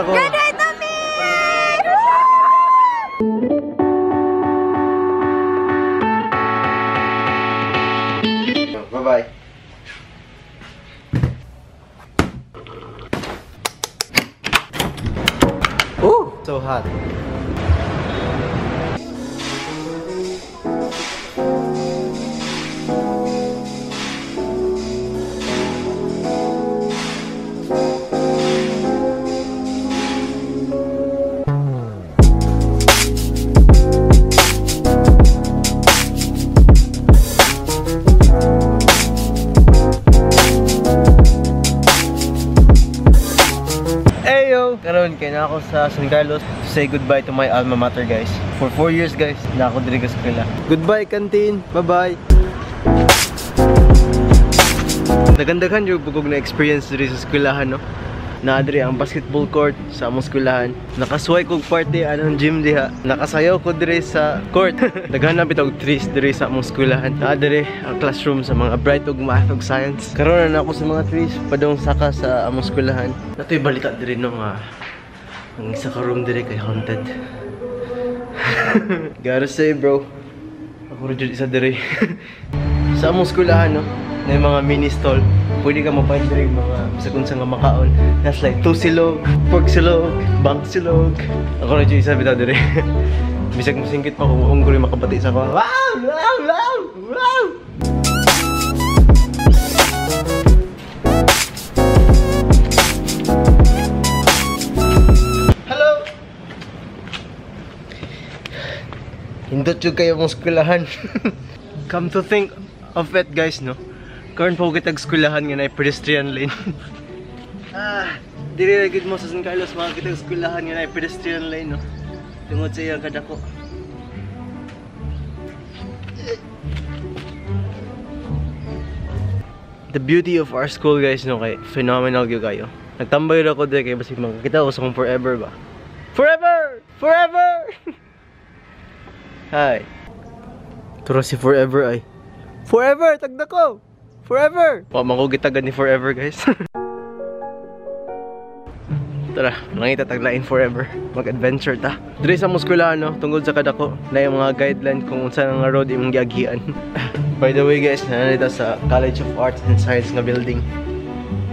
Graduate na me! Bye-bye. Ooh, so hot. Karon kay na ako sa San Carlos to say goodbye to my alma mater, guys. For 4 years, guys, na ako diri sa eskwela. Goodbye canteen. Bye-bye. Nagandaghan yung bugog na experience diri sa eskwelahan, no. Naadri ang basketball court sa among eskwelahan. Nakasuway kog party anong gym diha. Nakasayaw ko diri sa court. Daghan na bitog trees diri sa among eskwelahan. Naadri ang classroom sa mga bright ug math ug science. Karon na ako sa mga trees padong saka sa among eskwelahan. Natoy balita diri no nga ang isa ka room diri kay haunted. Gotta say, bro, ako rin isa diri. Sa among eskwelahan, no, na mga mini stall. Pwede ka mapain diri mga bisag unsa nga makaon. That's like 2 silog, pork silog, bang silog. Ako rin isa bitaw diri. Bisag masingkit pa kung unggoy makabati sa ko. Wow! Wow! Wow! Wow! Hindot yung kayo mong eskwelahan. Come to think of it, guys, no? Karon po kitag eskwelahan nga na pedestrian lane. Diri lagid mo sa San Carlos mga kitag eskwelahan nga na pedestrian lane, no? Tungod sa iya kadako. The beauty of our school, guys, no, kay phenomenal gyud kayo. Nagtambay ra ko diri kay basig makakita ko sa kong forever ba. Forever! Forever! Hi. Turo si Forever ay. Forever! Tagda ko! Forever! Makugitagan ni Forever, guys. Tara, nangita taglain Forever. Mag-adventure ta. Diri sa muskulaan, no? Tungod sa kadako na yung mga guideline kung unsa nga road imong giagian. By the way, guys, nananita sa College of Arts and Science nga building.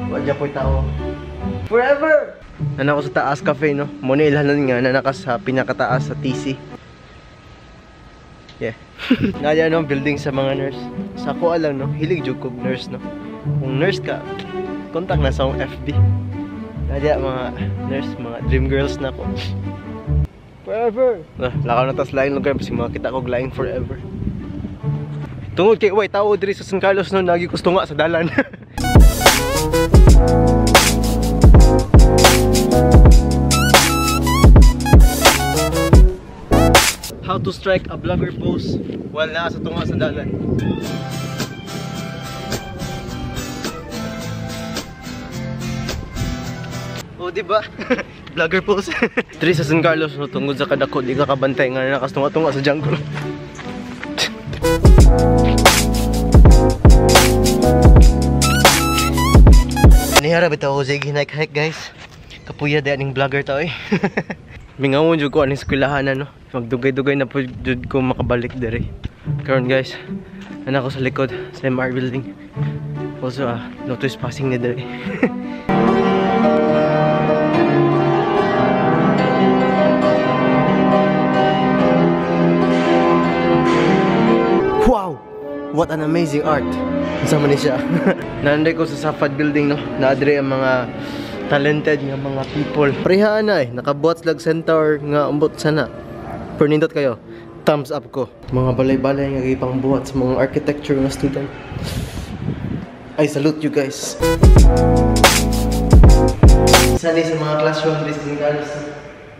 Wadya po'y tao. Forever! Nanako sa taas cafe, no? Muna ilhanan nga nanaka sa pinakataas sa TC. Yeah. Nadya no, building sa mga nurse. Sa ako alam, no, hilig jud kog nurse, no. Kung nurse ka, contact na sa akong FB. Nadya mga nurse, mga dream girls na ko. Forever. Lakaw na tas lain lugar kasi makita kog lain forever. Tungod kay way tao diri sa San Carlos, no, nagi gusto nga sa dalan. How to strike a vlogger pose while nasa tunga sa dalan. Oh, diba? Vlogger pose. Diri sa San Carlos, no, tungod sa kadako, di ka kabantay nga nakastunga-tunga sa jungle. Nihara bitaw ko sige hike, guys. Kapuya di aning vlogger tao eh. Mingawon jud ko aning eskwelahan, no. Magdugay-dugay na po jud ko makabalik diri. Karon, guys, ana ko sa likod sa MR building. Also, no trespassing ni diri. Wow! What an amazing art. Sama ni siya. Nanday ko sa Safad building, no. Naadre ang mga talented nga mga people. Parehaan na nakabuhat slag center nga umbot sana. Pernindot kayo. Thumbs up ko. Mga balay-balay nga gipang buhat sa mga architecture nga student. I salute you, guys. Sana sa mga classroom diri sa San Carlos.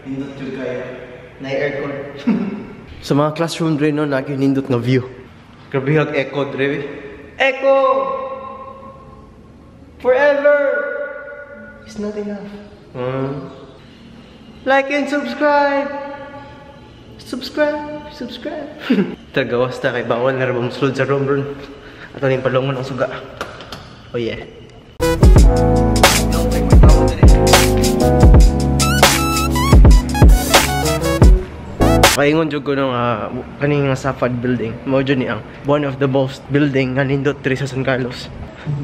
Nindot jud kayo. Na aircon. Sa mga classroom diri, no, nindot nga view. Grabe hag echo diri. Echo! Forever! It's not enough. Like and subscribe! Subscribe! Tagawas ta kay bawal na rabang sulod sa room ron. Ato ning palungon ang suga. Oh yeah. Paingon jud ko nung kaning nga Safad building. Mao jud ni ang one of the most building nga nindot diri sa San Carlos.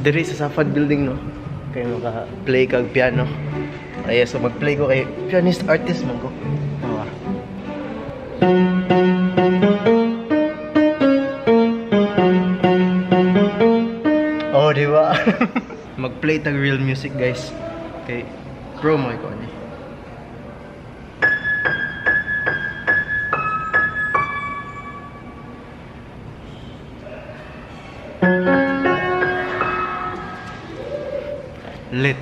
Diri sa Safad building no. Kay maka-play kag piano. Ay so mag-play ko kay pianist artist man ko. Oh, di ba? Mag-play tag real music, guys. Okay. Promo ko ni. Lit.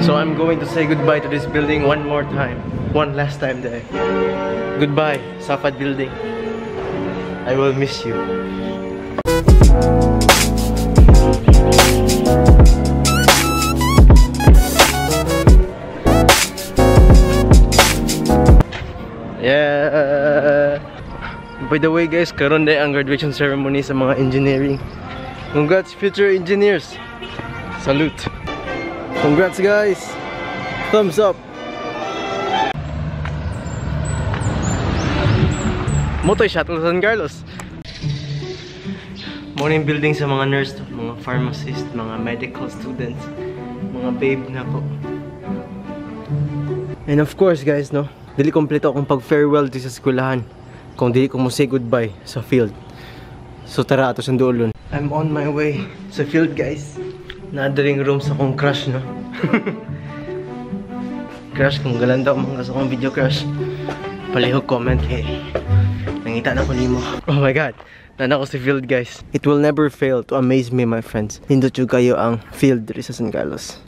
So I'm going to say goodbye to this building one more time. One last time there. Goodbye, Safad building. I will miss you. Yeah. By the way guys, karon day ang graduation ceremony sa mga engineering. Congrats future engineers. Salute. Congrats guys. Thumbs up. Motoy shuttle San Carlos. Morning building sa mga nurse, mga pharmacist, mga medical students, mga babe na po. And of course guys, no, dili kompleto akong pag-farewell di sa eskwelahan kung dili ko mo say goodbye sa field. So tara ato sundulon. I'm on my way sa field guys. Naadring room sa akong crush, no. Crush, kung galanda ako mga sa akong video crush, palihog comment eh. Nangita na ko nimo. Oh my god. Nana ko si field guys. It will never fail to amaze me my friends. Hindot yung kayo ang field diri sa San Carlos.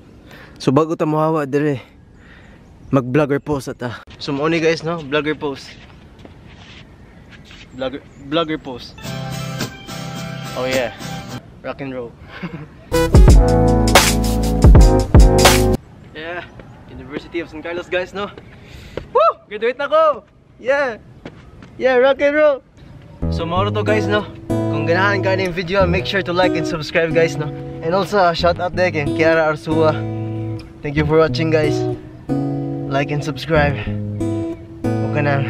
So bago ta mohawa diri, mag-vlogger post ata. So mo ni guys no, vlogger post. Vlogger post. Oh yeah. Rock and roll. Yeah. University of San Carlos guys no. Woo! Graduate na ko. Yeah. Yeah, rock and roll. So mauro to guys no. Kung ganahan ka ng video, make sure to like and subscribe guys no. And also shout out there kay Kiara Arsua. Thank you for watching guys. Like and subscribe. Huwag ka na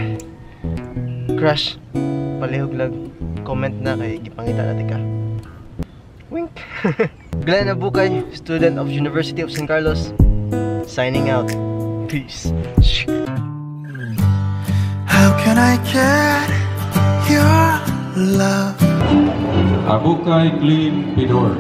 crush, palihog lag, comment na kay gipangita natin ka. Wink. Glenn Abukay, student of University of San Carlos, signing out. Peace. How can I get your love? Abukay Clean Pidor.